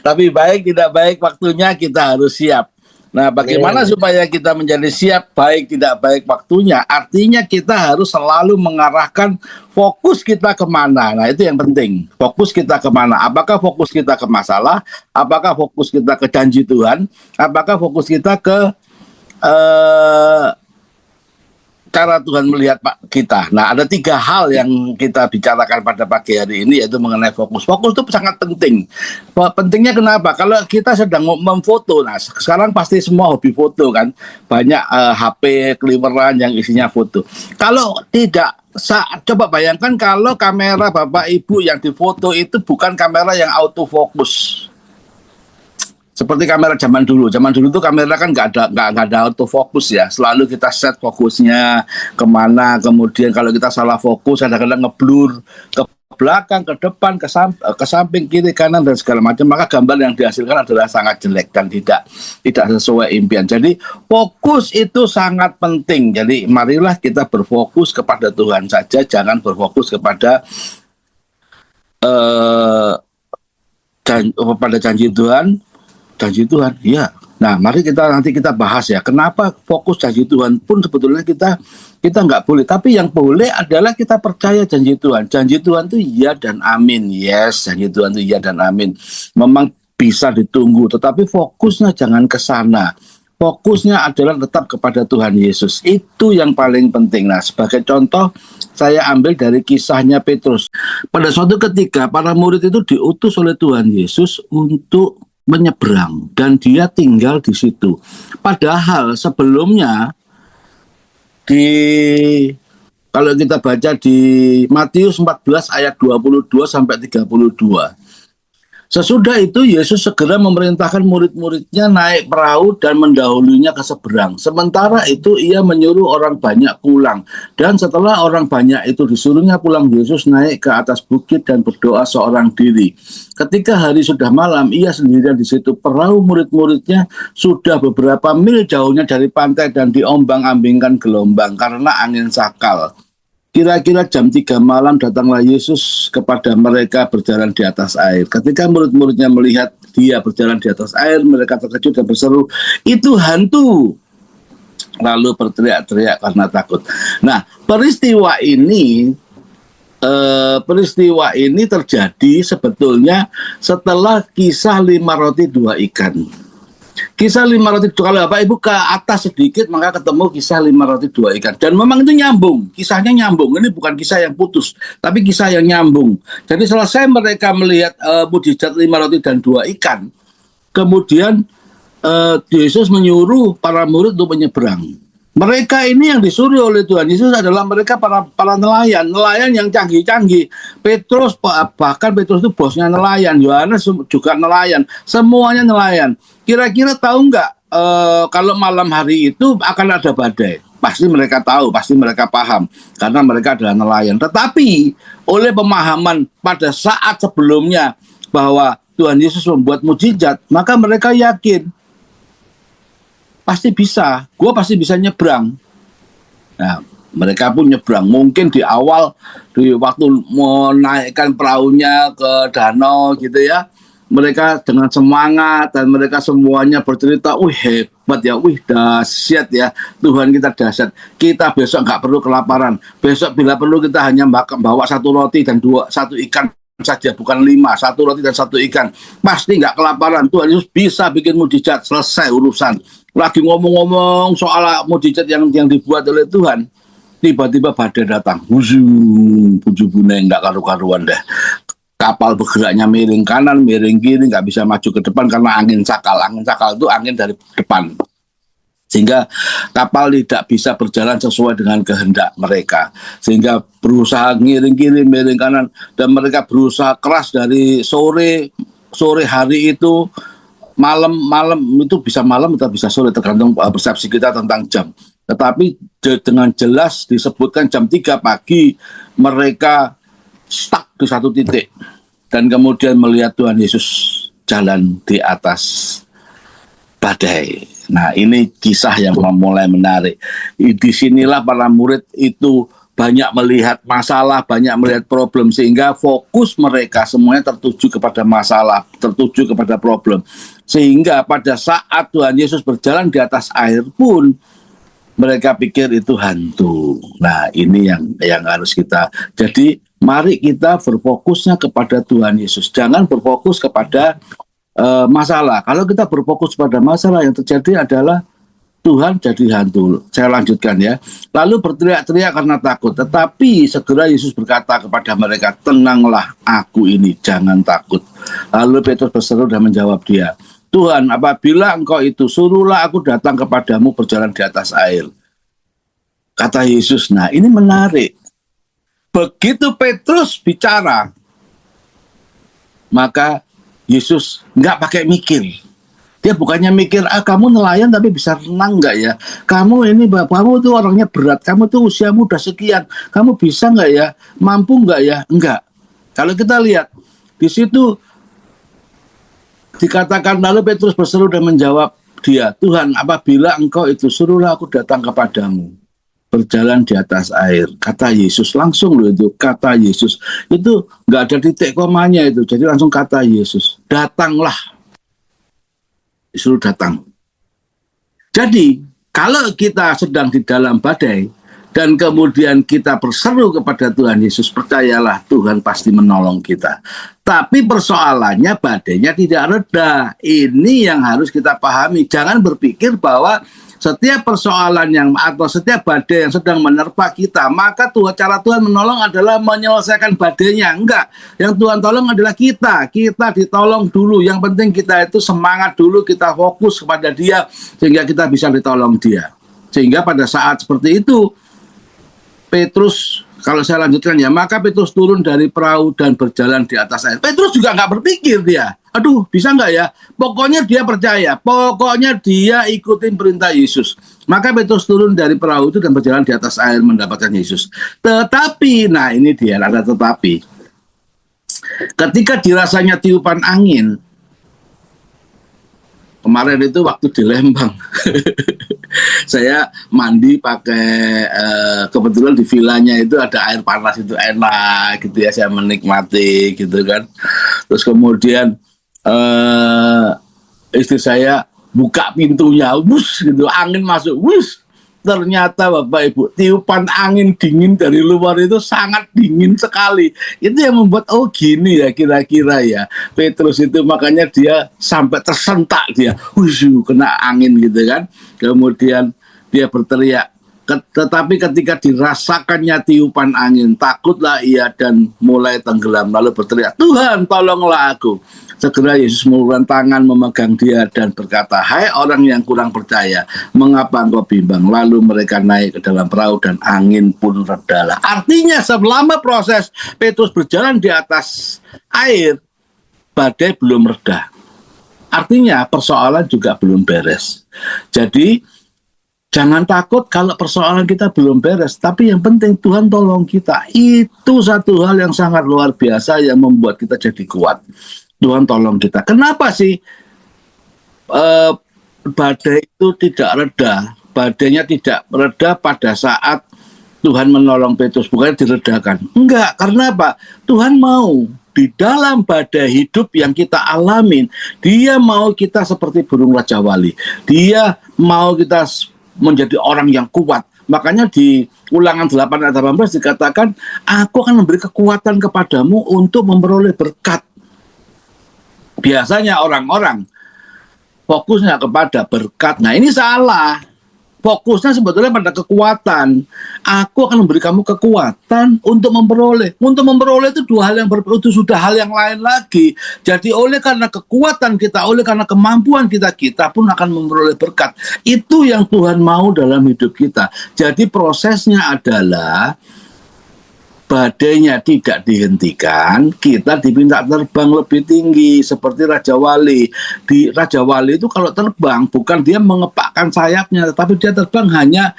Tapi baik tidak baik waktunya kita harus siap. Nah, bagaimana supaya kita menjadi siap baik tidak baik waktunya? Artinya kita harus selalu mengarahkan fokus kita kemana. Nah, itu yang penting. Fokus kita kemana? Apakah fokus kita ke masalah? Apakah fokus kita ke janji Tuhan? Apakah fokus kita ke cara Tuhan melihat kita. Nah, ada 3 hal yang kita bicarakan pada pagi hari ini, yaitu mengenai fokus. Fokus itu sangat penting. Pentingnya kenapa? Kalau kita sedang memfoto, nah sekarang pasti semua hobi foto kan, banyak HP keliweran yang isinya foto. Kalau tidak, coba bayangkan kalau kamera Bapak Ibu yang difoto itu bukan kamera yang autofocus. Seperti kamera zaman dulu. Zaman dulu tuh kamera kan nggak ada autofocus ya. Selalu kita set fokusnya kemana. Kemudian kalau kita salah fokus, kadang-kadang ngeblur ke belakang, ke depan, ke samping, kiri, kanan dan segala macam. Maka gambar yang dihasilkan adalah sangat jelek dan tidak sesuai impian. Jadi fokus itu sangat penting. Jadi marilah kita berfokus kepada Tuhan saja, jangan berfokus kepada pada janji Tuhan. Janji Tuhan, ya. Nah, mari nanti kita bahas ya. Kenapa fokus janji Tuhan pun sebetulnya kita nggak boleh. Tapi yang boleh adalah kita percaya janji Tuhan. Janji Tuhan itu iya dan amin. Yes, janji Tuhan itu iya dan amin. Memang bisa ditunggu, tetapi fokusnya jangan ke sana. Fokusnya adalah tetap kepada Tuhan Yesus. Itu yang paling penting. Nah, sebagai contoh, saya ambil dari kisahnya Petrus. Pada suatu ketika, para murid itu diutus oleh Tuhan Yesus untuk menyeberang dan dia tinggal di situ. Padahal sebelumnya kalau kita baca di Matius 14 ayat 22 sampai 32. Sesudah itu Yesus segera memerintahkan murid-muridnya naik perahu dan mendahulunya ke seberang. Sementara itu ia menyuruh orang banyak pulang. Dan setelah orang banyak itu disuruhnya pulang, Yesus naik ke atas bukit dan berdoa seorang diri. Ketika hari sudah malam, ia sendirian di situ. Perahu murid-muridnya sudah beberapa mil jauhnya dari pantai dan diombang-ambingkan gelombang karena angin sakal. Kira-kira jam 3 malam datanglah Yesus kepada mereka berjalan di atas air. Ketika murid-muridnya melihat dia berjalan di atas air, mereka terkejut dan berseru, "Itu hantu!" Lalu berteriak-teriak karena takut. Nah, peristiwa ini terjadi sebetulnya setelah kisah 5 roti 2 ikan. Kisah 5 roti, kalau Bapak Ibu ke atas sedikit maka ketemu kisah 5 roti 2 ikan. Dan memang itu nyambung, kisahnya nyambung. Ini bukan kisah yang putus, tapi kisah yang nyambung. Jadi selesai mereka melihat mujizat 5 roti dan 2 ikan, kemudian Yesus menyuruh para murid untuk menyeberang. Mereka ini yang disuruh oleh Tuhan Yesus adalah mereka para nelayan yang canggih-canggih. Bahkan Petrus itu bosnya nelayan, Yohanes juga nelayan, semuanya nelayan. Kira-kira tahu nggak kalau malam hari itu akan ada badai? Pasti mereka tahu, pasti mereka paham, karena mereka adalah nelayan. Tetapi oleh pemahaman pada saat sebelumnya bahwa Tuhan Yesus membuat mujizat, maka mereka yakin pasti bisa, gue pasti bisa nyebrang. Nah, mereka pun nyebrang. Mungkin di awal, di waktu menaikkan perahunya ke danau gitu ya, mereka dengan semangat dan mereka semuanya bercerita, wih hebat ya, wih dahsyat ya, Tuhan kita dahsyat. Kita besok nggak perlu kelaparan. Besok bila perlu kita hanya bawa 1 roti dan 1 ikan saja, bukan 5, 1 roti dan 1 ikan. Pasti nggak kelaparan. Tuhan Yesus bisa bikin mujizat, selesai urusan. Lagi ngomong-ngomong soal mujizat yang dibuat oleh Tuhan, tiba-tiba badai datang. Buju-buneng nggak karu-karuan deh. Kapal bergeraknya miring kanan, miring kiri, nggak bisa maju ke depan karena angin sakal. Angin sakal itu angin dari depan. Sehingga kapal tidak bisa berjalan sesuai dengan kehendak mereka. Sehingga berusaha miring kiri, miring kanan. Dan mereka berusaha keras dari sore hari itu, malam itu bisa malam atau bisa sore, tergantung persepsi kita tentang jam. Tetapi dengan jelas disebutkan jam 3 pagi mereka stuck di satu titik dan kemudian melihat Tuhan Yesus jalan di atas badai. Nah, ini kisah yang mulai menarik. Disinilah para murid itu banyak melihat masalah, banyak melihat problem, sehingga fokus mereka semuanya tertuju kepada masalah, tertuju kepada problem. Sehingga pada saat Tuhan Yesus berjalan di atas air pun mereka pikir itu hantu. Nah, ini yang harus kita. Jadi mari kita berfokusnya kepada Tuhan Yesus. Jangan berfokus kepada masalah. Kalau kita berfokus pada masalah, yang terjadi adalah Tuhan jadi hantu. Saya lanjutkan ya. Lalu berteriak-teriak karena takut. Tetapi segera Yesus berkata kepada mereka, tenanglah, aku ini, jangan takut. Lalu Petrus berseru dan menjawab dia, Tuhan, apabila engkau itu, suruhlah aku datang kepadamu berjalan di atas air. Kata Yesus. Nah, ini menarik. Begitu Petrus bicara, maka Yesus nggak pakai mikir. Dia bukannya mikir, kamu nelayan tapi bisa renang nggak ya? Kamu tuh orangnya berat, kamu tuh usiamu udah sekian, kamu bisa nggak ya? Mampu nggak ya? Enggak. Kalau kita lihat, di situ dikatakan, lalu Petrus berseru dan menjawab dia, Tuhan, apabila engkau itu, suruhlah aku datang kepadamu berjalan di atas air. Kata Yesus, langsung loh itu, kata Yesus. Itu nggak ada titik komanya itu, jadi langsung kata Yesus, datanglah. Disuruh datang. Jadi, kalau kita sedang di dalam badai dan kemudian kita berseru kepada Tuhan Yesus, percayalah Tuhan pasti menolong kita. Tapi persoalannya badainya tidak reda. Ini yang harus kita pahami. Jangan berpikir bahwa setiap persoalan atau setiap badai yang sedang menerpa kita, maka cara Tuhan menolong adalah menyelesaikan badainya. Enggak. Yang Tuhan tolong adalah kita. Kita ditolong dulu. Yang penting kita itu semangat dulu, kita fokus kepada Dia sehingga kita bisa ditolong Dia. Sehingga pada saat seperti itu, Petrus, kalau saya lanjutkan ya, maka Petrus turun dari perahu dan berjalan di atas air. Petrus juga nggak berpikir dia, aduh bisa nggak ya? Pokoknya dia percaya, pokoknya dia ikutin perintah Yesus. Maka Petrus turun dari perahu itu dan berjalan di atas air mendapatkan Yesus. Tetapi, nah ini dia, ada tetapi. Ketika dirasanya tiupan angin, kemarin itu waktu di Lembang, saya mandi pakai kebetulan di villanya itu ada air panas, itu enak gitu ya, saya menikmati gitu kan. Terus kemudian istri saya buka pintunya, wus gitu, angin masuk, wus. Ternyata Bapak Ibu, tiupan angin dingin dari luar itu sangat dingin sekali. Itu yang membuat, oh gini ya kira-kira ya. Petrus itu makanya dia sampai tersentak dia. Kena angin gitu kan. Kemudian dia berteriak. Tetapi ketika dirasakannya tiupan angin, takutlah ia dan mulai tenggelam. Lalu berteriak, Tuhan tolonglah aku. Segera Yesus mengulurkan tangan memegang dia dan berkata, hai orang yang kurang percaya, mengapa engkau bimbang? Lalu mereka naik ke dalam perahu dan angin pun redalah. Artinya selama proses Petrus berjalan di atas air, badai belum reda. Artinya persoalan juga belum beres. Jadi jangan takut kalau persoalan kita belum beres, tapi yang penting Tuhan tolong kita. Itu satu hal yang sangat luar biasa yang membuat kita jadi kuat. Tuhan tolong kita. Kenapa sih badai itu tidak reda? Badainya tidak reda pada saat Tuhan menolong Petrus, bukan diredakan. Enggak, karena apa? Tuhan mau di dalam badai hidup yang kita alamin, Dia mau kita seperti burung Raja Wali. Dia mau kita menjadi orang yang kuat. Makanya di Ulangan 8 ayat 18 dikatakan, aku akan memberi kekuatan kepadamu untuk memperoleh berkat. Biasanya orang-orang fokusnya kepada berkat. Nah ini salah. Fokusnya sebetulnya pada kekuatan. Aku akan memberi kamu kekuatan untuk memperoleh. Untuk memperoleh itu dua hal yang berbeda, itu sudah hal yang lain lagi. Jadi oleh karena kekuatan kita, oleh karena kemampuan kita, kita pun akan memperoleh berkat. Itu yang Tuhan mau dalam hidup kita. Jadi prosesnya adalah badainya tidak dihentikan, kita diminta terbang lebih tinggi seperti Raja Wali. Di Raja Wali itu kalau terbang bukan dia mengepakkan sayapnya, tetapi dia terbang hanya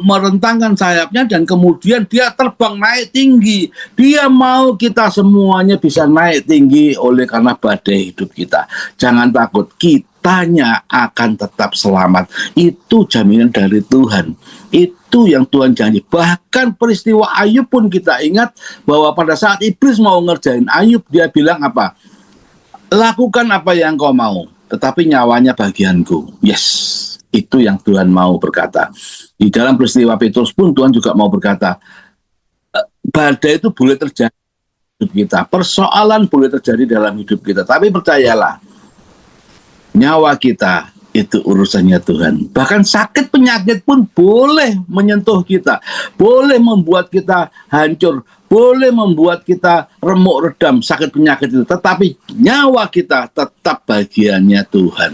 merentangkan sayapnya dan kemudian dia terbang naik tinggi. Dia mau kita semuanya bisa naik tinggi oleh karena badai hidup kita. Jangan takut, kita hartanya akan tetap selamat. Itu jaminan dari Tuhan. Itu yang Tuhan janji. Bahkan peristiwa Ayub pun kita ingat bahwa pada saat iblis mau ngerjain Ayub, dia bilang apa? Lakukan apa yang kau mau, tetapi nyawanya bagianku. Yes, itu yang Tuhan mau berkata. Di dalam peristiwa Petrus pun Tuhan juga mau berkata, badai itu boleh terjadi hidup kita, persoalan boleh terjadi dalam hidup kita, tapi percayalah, nyawa kita itu urusannya Tuhan. Bahkan sakit penyakit pun boleh menyentuh kita, boleh membuat kita hancur, boleh membuat kita remuk redam sakit penyakit itu, tetapi nyawa kita tetap bagiannya Tuhan.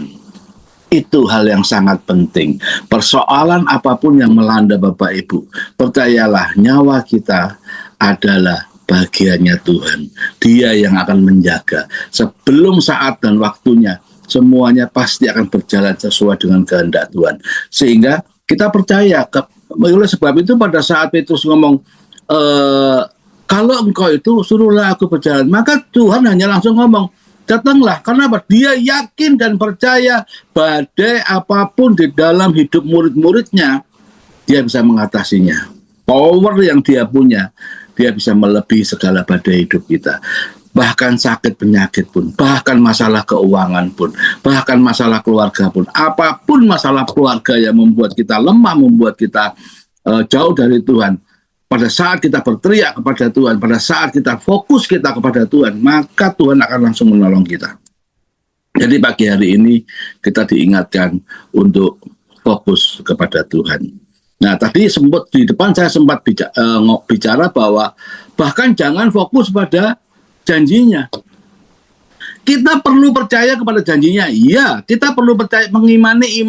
Itu hal yang sangat penting. Persoalan apapun yang melanda Bapak Ibu, percayalah, nyawa kita adalah bagiannya Tuhan. Dia yang akan menjaga. Sebelum saat dan waktunya, semuanya pasti akan berjalan sesuai dengan kehendak Tuhan. Sehingga kita percaya. Oleh sebab itu pada saat Petrus ngomong, kalau engkau itu suruhlah aku berjalan, maka Tuhan hanya langsung ngomong, datanglah. Karena apa? Dia yakin dan percaya badai apapun di dalam hidup murid-muridnya, dia bisa mengatasinya. Power yang dia punya, dia bisa melebihi segala badai hidup kita. Bahkan sakit penyakit pun, bahkan masalah keuangan pun, bahkan masalah keluarga pun, apapun masalah keluarga yang membuat kita lemah, membuat kita jauh dari Tuhan, pada saat kita berteriak kepada Tuhan, pada saat kita fokus kita kepada Tuhan, maka Tuhan akan langsung menolong kita. Jadi pagi hari ini kita diingatkan untuk fokus kepada Tuhan. Nah, tadi di depan saya sempat bicara bahwa bahkan jangan fokus pada janjinya. Kita perlu percaya kepada janjinya, iya. Kita perlu percaya, mengimani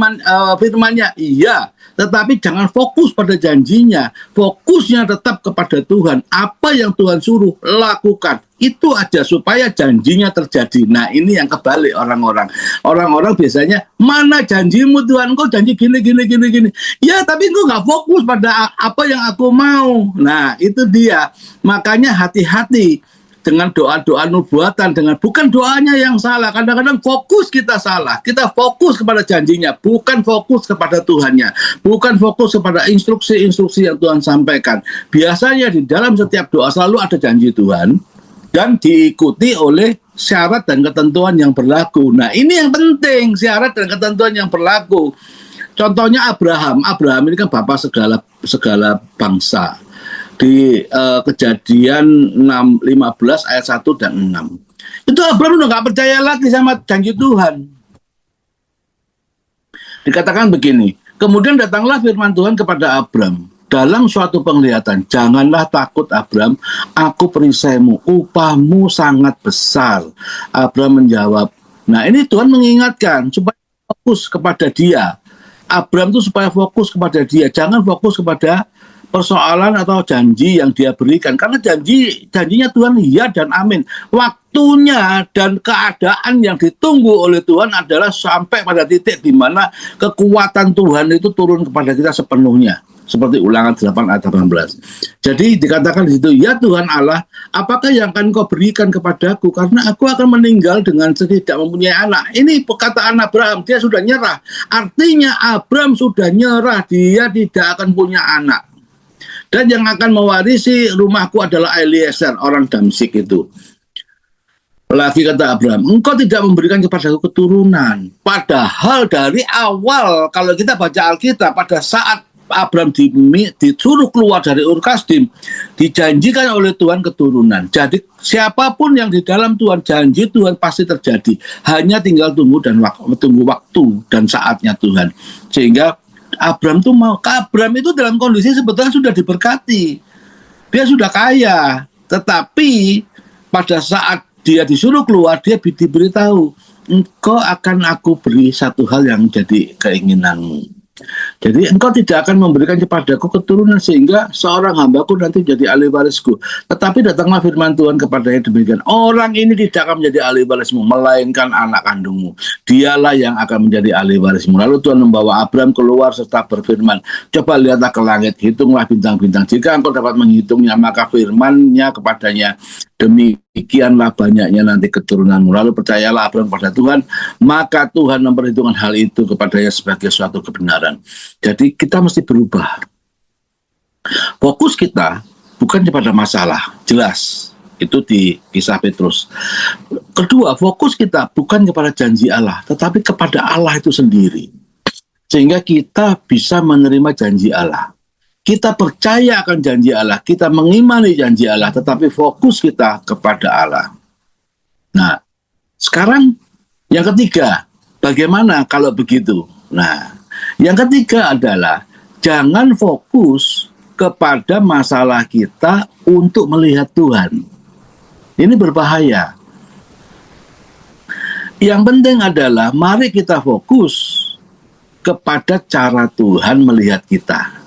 firman-Nya, iya. Tetapi jangan fokus pada janjinya. Fokusnya tetap kepada Tuhan. Apa yang Tuhan suruh, lakukan. Itu aja supaya janjinya terjadi. Nah, ini yang kebalik orang-orang. Orang-orang biasanya, mana janjimu Tuhan? Kau janji gini. Ya, tapi kau nggak fokus pada apa yang aku mau. Nah, itu dia. Makanya hati-hati dengan doa-doa nubuatan, bukan doanya yang salah. Kadang-kadang fokus kita salah. Kita fokus kepada janjinya, bukan fokus kepada Tuhannya, bukan fokus kepada instruksi-instruksi yang Tuhan sampaikan. Biasanya di dalam setiap doa selalu ada janji Tuhan dan diikuti oleh syarat dan ketentuan yang berlaku. Nah, ini yang penting, syarat dan ketentuan yang berlaku. Contohnya Abraham ini kan bapak segala bangsa. Di Kejadian 15 ayat 1 dan 6. Itu Abraham udah gak percaya lagi sama janji Tuhan. Dikatakan begini, kemudian datanglah firman Tuhan kepada Abraham dalam suatu penglihatan, janganlah takut Abraham, aku perisaimu, upahmu sangat besar. Abraham menjawab. Nah, ini Tuhan mengingatkan supaya fokus kepada dia. Abraham itu supaya fokus kepada dia, jangan fokus kepada persoalan atau janji yang dia berikan, karena janjinya Tuhan iya dan amin. Waktunya dan keadaan yang ditunggu oleh Tuhan adalah sampai pada titik di mana kekuatan Tuhan itu turun kepada kita sepenuhnya, seperti Ulangan 8 ayat 18. Jadi dikatakan di situ, ya Tuhan Allah, apakah yang akan kau berikan kepadaku, karena aku akan meninggal dengan tidak mempunyai anak. Ini perkataan Abraham, dia sudah nyerah. Artinya Abraham sudah nyerah, dia tidak akan punya anak. Dan yang akan mewarisi rumahku adalah Eliezer, orang Damsik itu. Lagi kata Abraham, engkau tidak memberikan kepadaku keturunan. Padahal dari awal, kalau kita baca Alkitab, pada saat Abraham disuruh keluar dari Ur Kasdim, dijanjikan oleh Tuhan keturunan. Jadi siapapun yang di dalam Tuhan, janji Tuhan pasti terjadi. Hanya tinggal tunggu waktu dan saatnya Tuhan. Sehingga Abraham itu Abraham itu dalam kondisi sebetulnya sudah diberkati, dia sudah kaya, tetapi pada saat dia disuruh keluar, dia diberitahu, engkau akan aku beri satu hal yang jadi keinginanmu. Jadi engkau tidak akan memberikan kepadaku keturunan sehingga seorang hambaku nanti jadi ahli warisku. Tetapi datanglah firman Tuhan kepadanya demikian, orang ini tidak akan menjadi ahli warismu, melainkan anak kandungmu. Dialah yang akan menjadi ahli warismu. Lalu Tuhan membawa Abraham keluar serta berfirman, coba lihatlah ke langit, hitunglah bintang-bintang. Jika engkau dapat menghitungnya, maka firman-Nya kepadanya, demikianlah banyaknya nanti keturunanmu. Lalu percayalah Abraham kepada Tuhan, maka Tuhan memperhitungkan hal itu kepadanya sebagai suatu kebenaran. Jadi kita mesti berubah. Fokus kita bukan kepada masalah, jelas. Itu di kisah Petrus. Kedua, fokus kita bukan kepada janji Allah, tetapi kepada Allah itu sendiri. Sehingga kita bisa menerima janji Allah. Kita percaya akan janji Allah, kita mengimani janji Allah, tetapi fokus kita kepada Allah. Nah, sekarang yang ketiga, bagaimana kalau begitu? Nah, yang ketiga adalah jangan fokus kepada masalah kita untuk melihat Tuhan. Ini berbahaya. Yang penting adalah mari kita fokus kepada cara Tuhan melihat kita.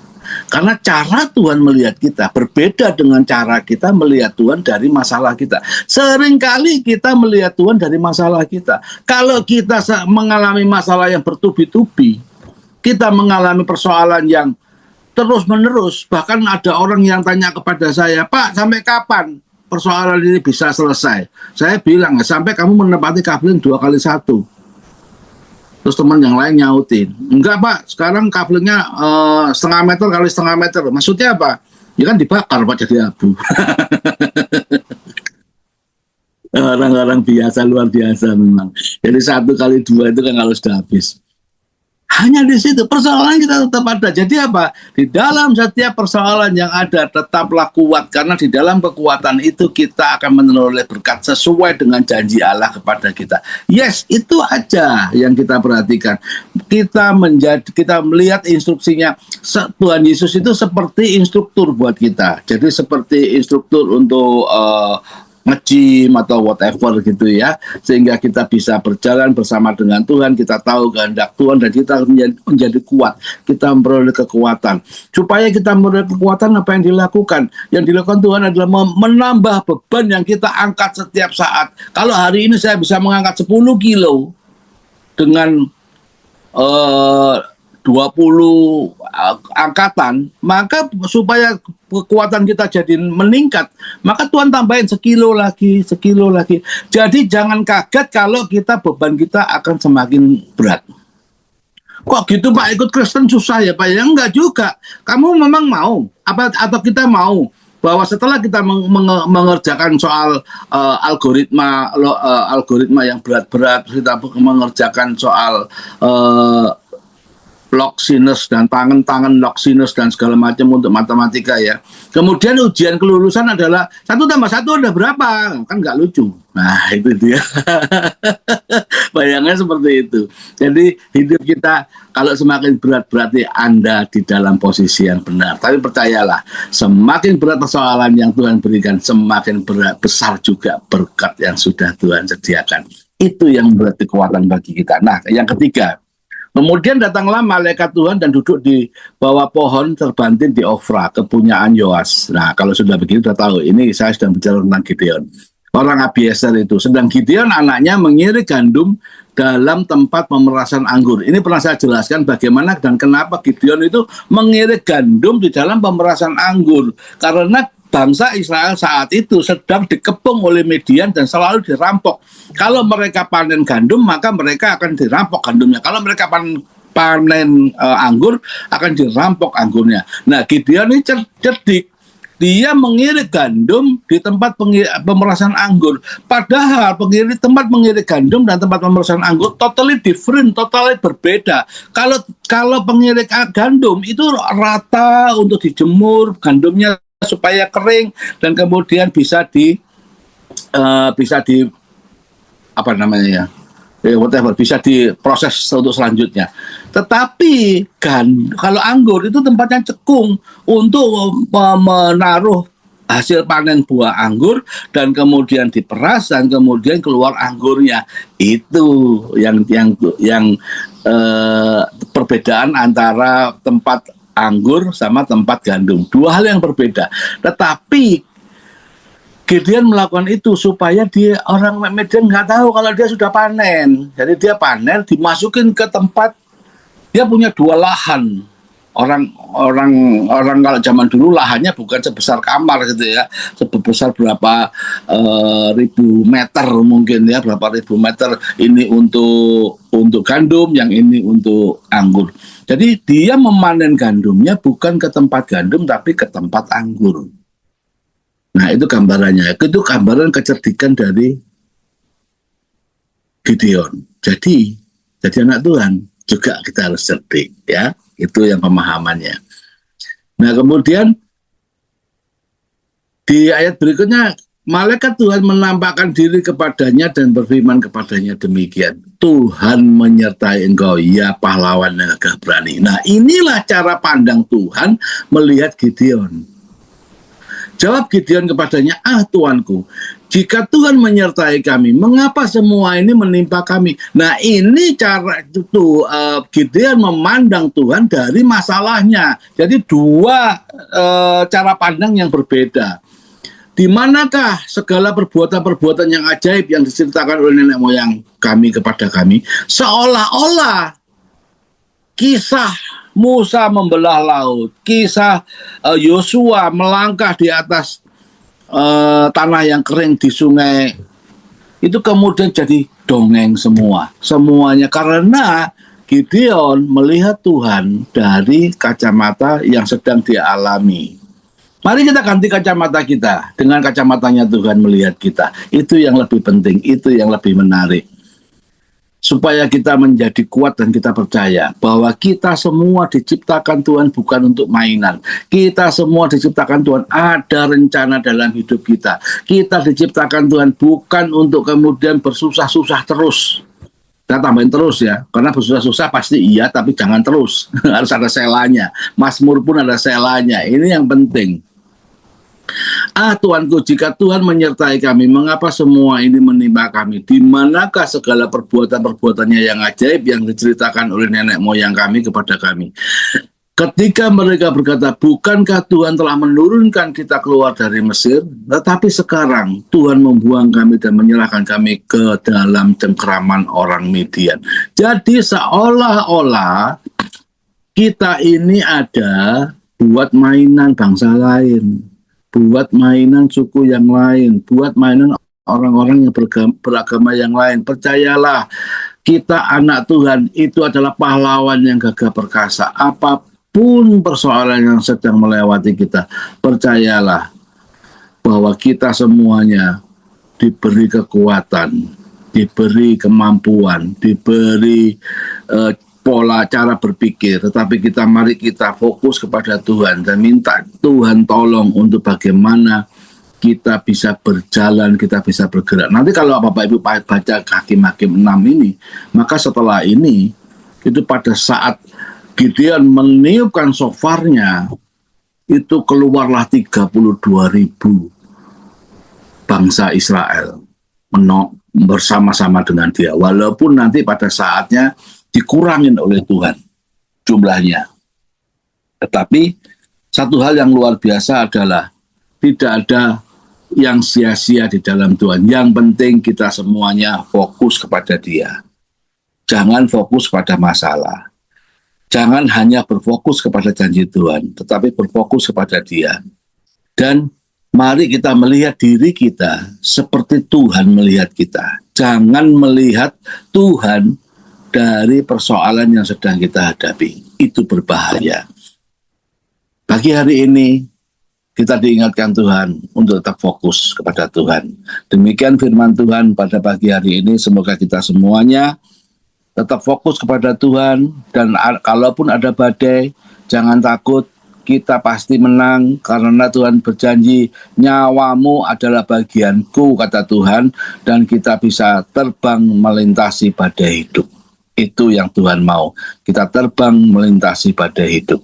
Karena cara Tuhan melihat kita berbeda dengan cara kita melihat Tuhan dari masalah kita. Seringkali kita melihat Tuhan dari masalah kita. Kalau kita mengalami masalah yang bertubi-tubi, kita mengalami persoalan yang terus-menerus, bahkan ada orang yang tanya kepada saya, Pak, sampai kapan persoalan ini bisa selesai? Saya bilang, sampai kamu menepati kafling 2x1. Terus teman yang lain nyautin, enggak Pak, sekarang kaplingnya setengah meter kali setengah meter. Maksudnya apa? Ya kan dibakar Pak jadi abu. Orang-orang biasa, luar biasa memang. Jadi 1x2 itu kan kalau sudah habis. Hanya di situ persoalan kita tetap ada. Jadi apa? Di dalam setiap persoalan yang ada tetaplah kuat, karena di dalam kekuatan itu kita akan meneroleh berkat sesuai dengan janji Allah kepada kita. Yes, itu aja yang kita perhatikan. Kita melihat instruksinya Tuhan Yesus itu seperti instruktur buat kita. Jadi seperti instruktur untuk nge-gym atau whatever gitu ya, sehingga kita bisa berjalan bersama dengan Tuhan, kita tahu kehendak Tuhan dan kita menjadi kuat, kita memperoleh kekuatan. Supaya kita memperoleh kekuatan, apa yang dilakukan? Yang dilakukan Tuhan adalah menambah beban yang kita angkat setiap saat. Kalau hari ini saya bisa mengangkat 10 kilo dengan 20 angkatan, maka supaya kekuatan kita jadi meningkat, maka Tuhan tambahin sekilo lagi. Jadi jangan kaget kalau beban kita akan semakin berat. Kok gitu Pak, ikut Kristen susah ya Pak? Ya enggak juga. Kamu memang mau atau kita mau bahwa setelah kita mengerjakan soal algoritma yang berat-berat, kita mengerjakan soal log sinus dan tangan log sinus dan segala macam untuk matematika ya. Kemudian ujian kelulusan adalah 1 + 1 ada berapa? Kan nggak lucu. Nah itu dia. Bayangnya seperti itu. Jadi hidup kita kalau semakin berat berarti Anda di dalam posisi yang benar. Tapi percayalah, semakin berat persoalan yang Tuhan berikan, semakin besar juga berkat yang sudah Tuhan sediakan. Itu yang berarti kekuatan bagi kita. Nah yang ketiga, kemudian datanglah malaikat Tuhan dan duduk di bawah pohon terbantin di Ofra, kepunyaan Yoas. Nah, kalau sudah begitu sudah tahu, ini saya sedang bicara tentang Gideon. Orang Abiezer itu. Sedang Gideon anaknya mengirik gandum dalam tempat pemerasan anggur. Ini pernah saya jelaskan bagaimana dan kenapa Gideon itu mengirik gandum di dalam pemerasan anggur. Karena bangsa Israel saat itu sedang dikepung oleh Midian dan selalu dirampok. Kalau mereka panen gandum, maka mereka akan dirampok gandumnya. Kalau mereka panen anggur, akan dirampok anggurnya. Nah, Gideon ini cerdik. Dia mengirik gandum di tempat pemerasan anggur. Padahal tempat mengirik gandum dan tempat pemerasan anggur totally different, totally berbeda. Kalau pengirik gandum itu rata untuk dijemur gandumnya supaya kering dan kemudian bisa di bisa diproses untuk selanjutnya. Tetapi kalau anggur itu tempatnya cekung untuk menaruh hasil panen buah anggur dan kemudian diperas dan kemudian keluar anggurnya. Itu yang perbedaan antara tempat anggur sama tempat gandum. Dua hal yang berbeda. Tetapi Gideon melakukan itu supaya orang Midian nggak tahu kalau dia sudah panen. Jadi dia panen, dimasukin ke tempat, dia punya 2 lahan. orang kalau zaman dulu lahannya bukan sebesar kamar gitu ya, sebesar berapa ribu meter mungkin ya, berapa ribu meter ini untuk gandum, yang ini untuk anggur. Jadi dia memanen gandumnya bukan ke tempat gandum tapi ke tempat anggur. Nah itu gambarannya, itu gambaran kecerdikan dari Gideon. Jadi anak Tuhan juga kita harus cerdik ya. Itu yang pemahamannya. Nah kemudian di ayat berikutnya, malaikat Tuhan menampakkan diri kepadanya dan berfirman kepadanya demikian. Tuhan menyertai engkau, ya pahlawan yang gagah berani. Nah inilah cara pandang Tuhan melihat Gideon. Jawab Gideon kepadanya, Tuanku, jika Tuhan menyertai kami, mengapa semua ini menimpa kami? Nah ini cara itu Gideon memandang Tuhan dari masalahnya. Jadi dua cara pandang yang berbeda. Di manakah segala perbuatan-perbuatan yang ajaib yang diceritakan oleh nenek moyang kami kepada kami? Seolah-olah kisah Musa membelah laut, kisah Yosua melangkah di atas tanah yang kering di sungai, itu kemudian jadi dongeng semuanya karena Gideon melihat Tuhan dari kacamata yang sedang dia alami. Mari kita ganti kacamata kita dengan kacamatanya Tuhan melihat kita. Itu yang lebih penting, itu yang lebih menarik. Supaya kita menjadi kuat dan kita percaya bahwa kita semua diciptakan Tuhan bukan untuk mainan. Kita semua diciptakan Tuhan ada rencana dalam hidup kita. Kita diciptakan Tuhan bukan untuk kemudian bersusah-susah terus. Kita tambahin terus ya, karena bersusah-susah pasti iya, tapi jangan terus. Harus ada selanya. Mazmur pun ada selanya. Ini yang penting. Tuanku, jika Tuhan menyertai kami, mengapa semua ini menimpa kami? Di manakah segala perbuatan-perbuatannya yang ajaib yang diceritakan oleh nenek moyang kami kepada kami? Ketika mereka berkata, bukankah Tuhan telah menurunkan kita keluar dari Mesir? Tetapi sekarang Tuhan membuang kami dan menyerahkan kami ke dalam cengkeraman orang Midian. Jadi seolah-olah kita ini ada buat mainan bangsa lain, buat mainan suku yang lain, buat mainan orang-orang yang beragama yang lain. Percayalah, kita anak Tuhan itu adalah pahlawan yang gagah perkasa. Apapun persoalan yang sedang melewati kita, percayalah bahwa kita semuanya diberi kekuatan, diberi kemampuan, diberi pola cara berpikir, tetapi mari kita fokus kepada Tuhan dan minta Tuhan tolong untuk bagaimana kita bisa berjalan, kita bisa bergerak. Nanti kalau Bapak Ibu baca Hakim-Hakim 6 ini, maka setelah ini, itu pada saat Gideon meniupkan shofarnya, itu keluarlah 32.000 bangsa Israel bersama-sama dengan dia. Walaupun nanti pada saatnya dikurangin oleh Tuhan jumlahnya. Tetapi satu hal yang luar biasa adalah tidak ada yang sia-sia di dalam Tuhan. Yang penting kita semuanya fokus kepada Dia. Jangan fokus pada masalah. Jangan hanya berfokus kepada janji Tuhan, tetapi berfokus kepada Dia. Dan mari kita melihat diri kita seperti Tuhan melihat kita. Jangan melihat Tuhan dari persoalan yang sedang kita hadapi. Itu berbahaya. Pagi hari ini kita diingatkan Tuhan untuk tetap fokus kepada Tuhan. Demikian firman Tuhan pada pagi hari ini. Semoga kita semuanya tetap fokus kepada Tuhan. Dan kalaupun ada badai, jangan takut. Kita pasti menang karena Tuhan berjanji, nyawamu adalah bagianku, kata Tuhan. Dan kita bisa terbang melintasi badai hidup. Itu yang Tuhan mau. Kita terbang melintasi badai hidup.